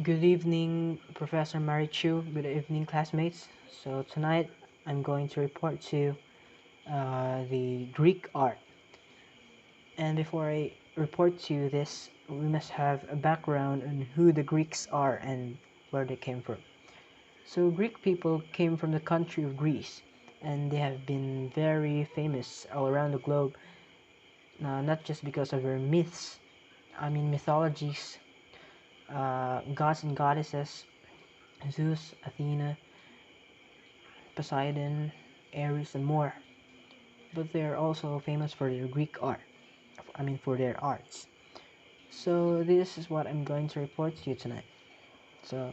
Good evening, Professor Marichu. Good evening, classmates. So tonight I'm going to report to the Greek art. And before I report to you this, we must have a background on who the Greeks are and where they came from. So Greek people came from the country of Greece, and they have been very famous all around the globe, not just because of their mythologies, gods and goddesses, Zeus, Athena, Poseidon, Ares, and more. But they are also famous for their Greek art. For their arts. So this is what I'm going to report to you tonight. So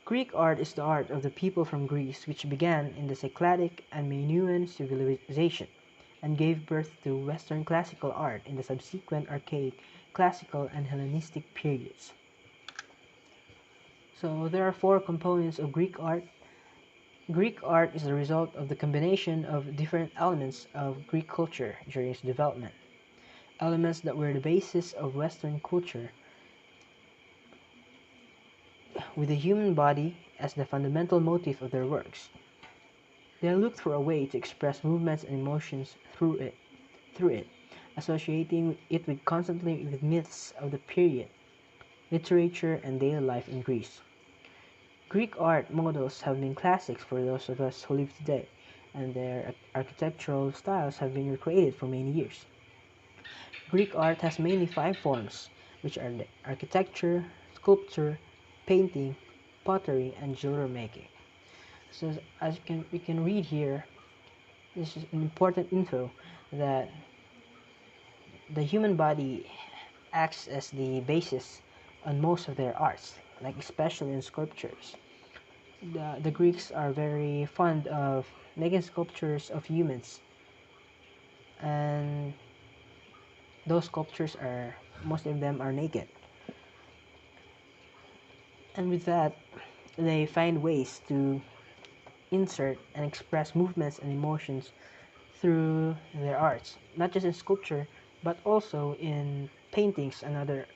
Greek art is the art of the people from Greece which began in the Cycladic and Minoan civilization and gave birth to Western classical art in the subsequent archaic, classical, and Hellenistic periods. So there are four components of Greek art. Greek art is the result of the combination of different elements of Greek culture during its development. Elements that were the basis of Western culture, with the human body as the fundamental motif of their works. They looked for a way to express movements and emotions through it, associating it with constantly with myths of the period, literature, and daily life in Greece. Greek art models have been classics for those of us who live today, and their architectural styles have been recreated for many years. Greek art has mainly five forms, which are the architecture, sculpture, painting, pottery, and jewelry making. So as we can read here, this is an important info that the human body acts as the basis on most of their arts, like especially in sculptures. The Greeks are very fond of making sculptures of humans, and those sculptures are most of them are naked. And with that, they find ways to insert and express movements and emotions through their arts, not just in sculpture, but also in paintings and other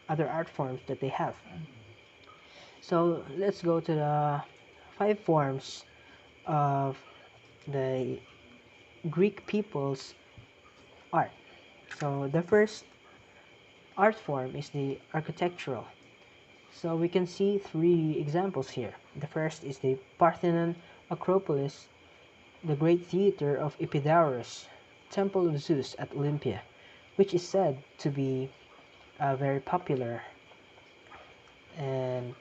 art forms that they have. So let's go to the five forms of the Greek people's art. So the first art form is the architectural. So we can see three examples here. The first is the Parthenon Acropolis, the great theater of Epidaurus, temple of Zeus at Olympia, which is said to be very popular, and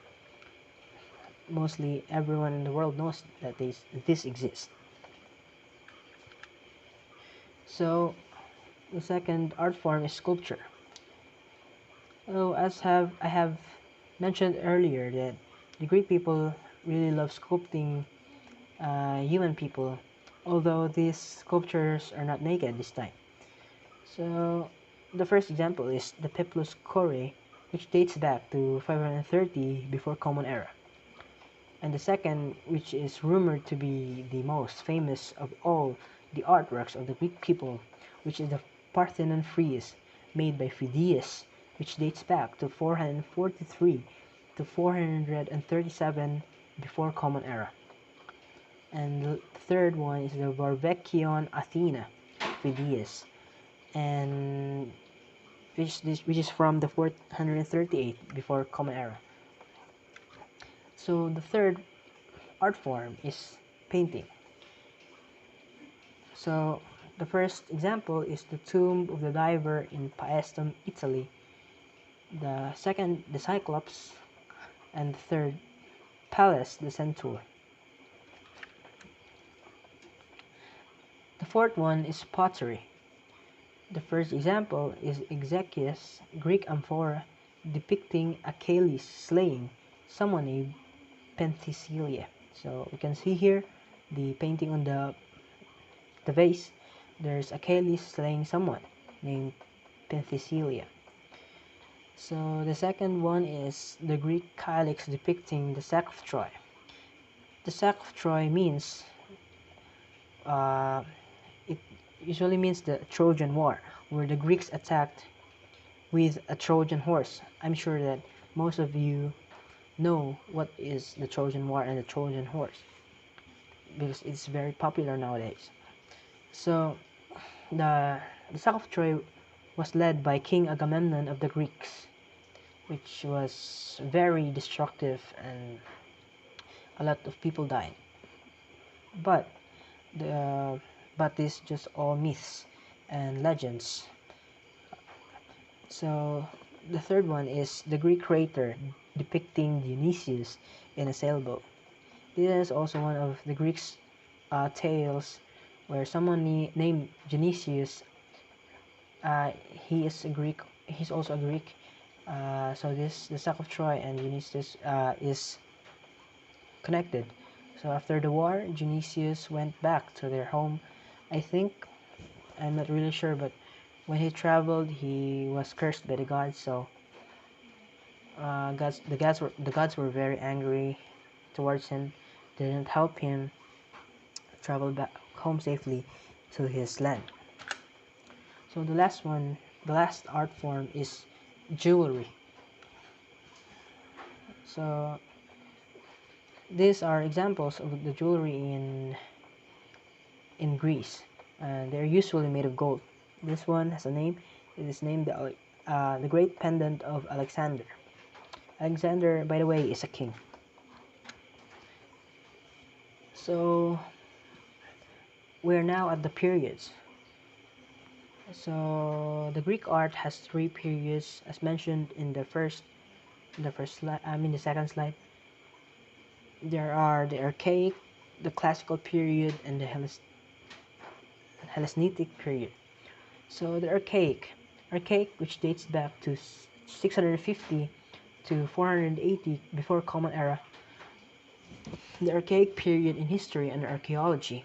mostly everyone in the world knows that this exists. So the second art form is sculpture. I have mentioned earlier that the Greek people really love sculpting human people, although these sculptures are not naked this time. So the first example is the Peplus Chore, which dates back to 530 before Common Era. And the second, which is rumored to be the most famous of all the artworks of the Greek people, which is the Parthenon frieze made by Phidias, which dates back to 443 to 437 before Common Era. And the third one is the Varvekeion Athena Phidias, and which is from the 438 before Common Era. So the third art form is painting. So the first example is the Tomb of the Diver in Paestum, Italy. The second, the Cyclops, and the third, Pallas the Centaur. The fourth one is pottery. The first example is Exekias, Greek amphora, depicting Achilles slaying someone named Penthesilea. So we can see here the painting on the vase. There's Achilles slaying someone named Penthesilea. So the second one is the Greek Kylix depicting the sack of Troy. The sack of Troy means it usually means the Trojan War, where the Greeks attacked with a Trojan horse. I'm sure that most of you know what is the Trojan War and the Trojan horse because it's very popular nowadays. So the the Sack of Troy was led by King Agamemnon of the Greeks, which was very destructive and a lot of people died. But the but this just all myths and legends. So the third one is the Greek crater depicting Dionysius in a sailboat. This is also one of the Greeks' tales where someone named Dionysius. He is a Greek. He's also a Greek. So this the Sack of Troy and Dionysius is connected. So after the war, Dionysius went back to their home. I think I'm not really sure, but when he traveled, he was cursed by the gods. So the gods were very angry towards him. They didn't help him travel back home safely to his land. So the last art form is jewelry. So these are examples of the jewelry in Greece. They're usually made of gold. This one has a name. It is named the Great Pendant of Alexander. Alexander, by the way, is a king. So we're now at the periods. So the Greek art has three periods, as mentioned in the first slide. The second slide. There are the archaic, the classical period, and the Hellenistic period. So the archaic, which dates back to 650 to 480 before Common Era. The archaic period in history and archaeology,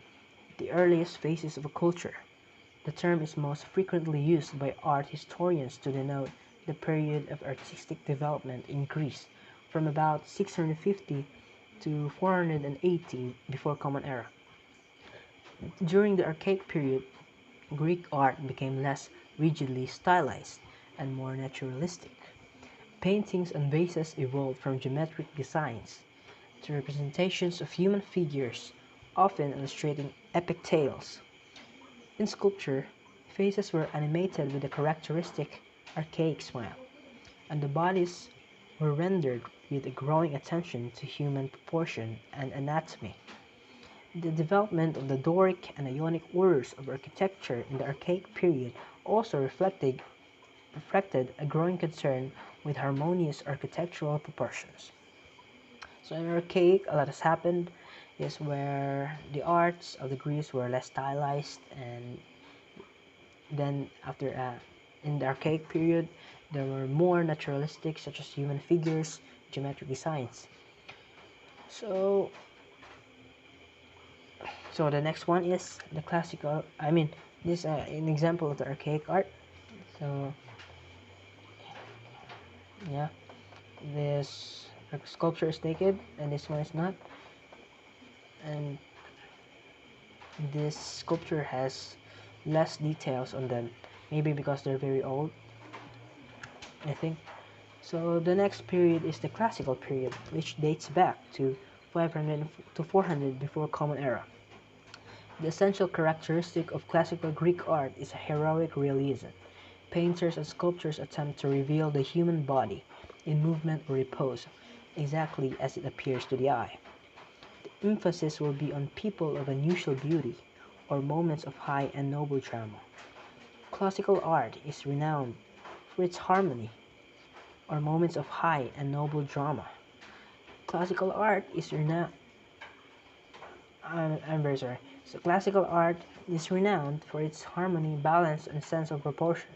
the earliest phases of a culture. The term is most frequently used by art historians to denote the period of artistic development in Greece from about 650 to 480 before Common Era. During the archaic period, Greek art became less rigidly stylized and more naturalistic. Paintings and vases evolved from geometric designs to representations of human figures, often illustrating epic tales. In sculpture, faces were animated with a characteristic archaic smile, and the bodies were rendered with a growing attention to human proportion and anatomy. The development of the Doric and Ionic orders of architecture in the archaic period also reflected a growing concern with harmonious architectural proportions. So in archaic, a lot has happened. Is where the arts of the Greeks were less stylized, and then after in the archaic period, there were more naturalistic, such as human figures, geometric designs. So the next one is the classical. This an example of the archaic art. So yeah, this sculpture is naked, and this one is not. And this sculpture has less details on them, maybe because they're very old, I think. So the next period is the classical period, which dates back to 500 to 400 before Common Era. The essential characteristic of classical Greek art is a heroic realism. Painters and sculptors attempt to reveal the human body in movement or repose, exactly as it appears to the eye. The emphasis will be on people of unusual beauty or moments of high and noble drama. Classical art is renowned for its harmony or moments of high and noble drama. Classical art is renowned. I'm very sorry. So classical art is renowned for its harmony, balance, and sense of proportion.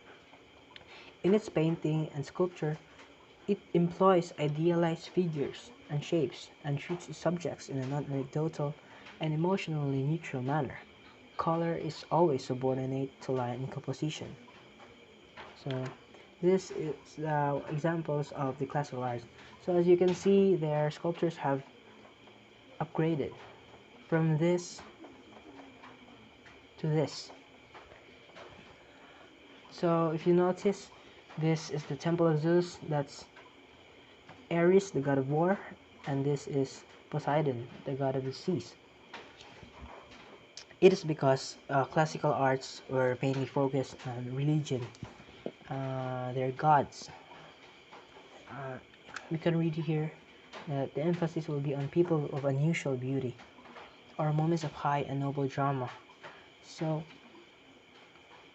In its painting and sculpture, it employs idealized figures and shapes and treats its subjects in a non-anecdotal and emotionally neutral manner. Color is always subordinate to line and composition. So this is examples of the classical art. So as you can see, their sculptures have upgraded from this to this. So if you notice, This is the temple of Zeus. That's Ares, the god of war, and this is Poseidon, the god of the seas. It is because classical arts were mainly focused on religion, their gods. Uh, we can read here that the emphasis will be on people of unusual beauty or moments of high and noble drama. So,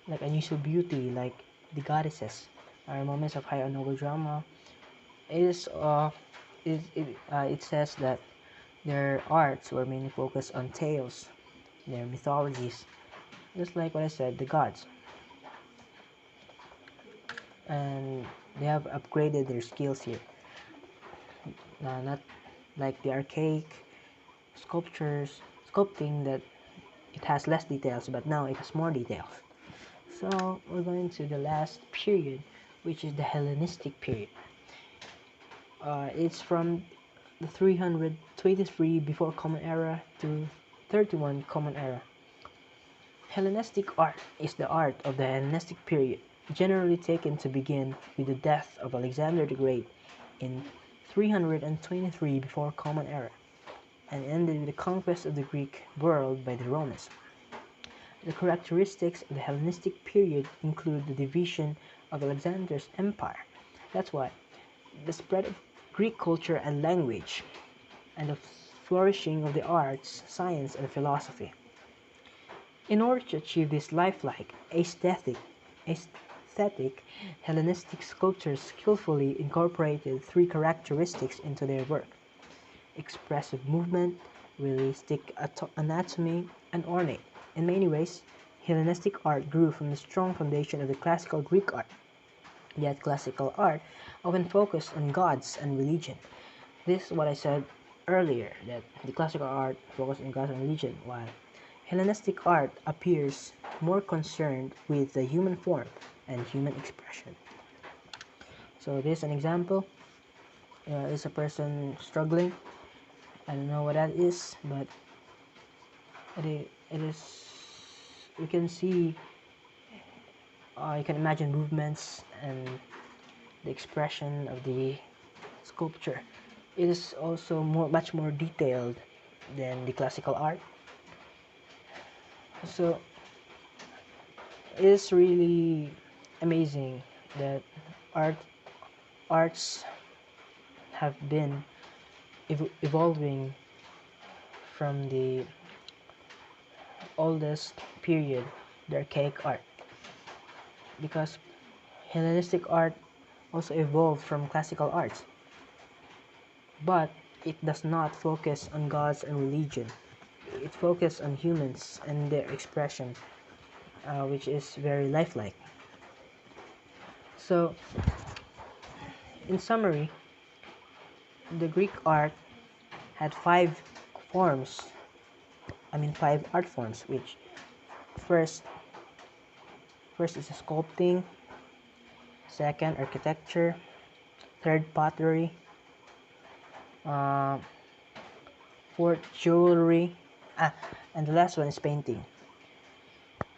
like unusual beauty, like the goddesses, are moments of high and noble drama. It is it says that their arts were mainly focused on tales, their mythologies, just like what I said, the gods, and they have upgraded their skills here. Not like the archaic sculpting that it has less details, but now it has more details. So we're going to the last period, which is the Hellenistic period. It's from the 323 before Common Era to 31 Common Era. Hellenistic art is the art of the Hellenistic period, generally taken to begin with the death of Alexander the Great in 323 before Common Era, and ended with the conquest of the Greek world by the Romans. The characteristics of the Hellenistic period include the division of Alexander's empire. That's why the spread of Greek culture and language, and the flourishing of the arts, science, and philosophy. In order to achieve this lifelike, aesthetic, Hellenistic sculptors skillfully incorporated three characteristics into their work: expressive movement, realistic anatomy, and ornate. In many ways, Hellenistic art grew from the strong foundation of the classical Greek art. Yet classical art often focused on gods and religion. This is what I said earlier, that the classical art focused on gods and religion, while Hellenistic art appears more concerned with the human form and human expression. So this is an example. Is a person struggling. I don't know what that is, but it is. We can see. You can imagine movements and the expression of the sculpture. It is also much more detailed than the classical art. So it is really amazing that art arts have been evolving from the oldest period, the archaic art, because Hellenistic art also evolved from classical arts, but it does not focus on gods and religion. It focuses on humans and their expression, which is very lifelike. So, in summary, the Greek art had five art forms, which first first is sculpting, second architecture, third pottery, uh, fourth jewelry, and the last one is painting.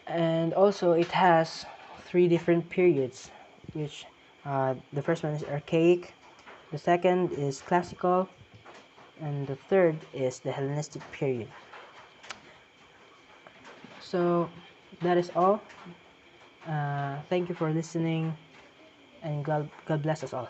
And also it has three different periods, which the first one is archaic, the second is classical, and the third is the Hellenistic period. So that is all. Thank you for listening, and God bless us all.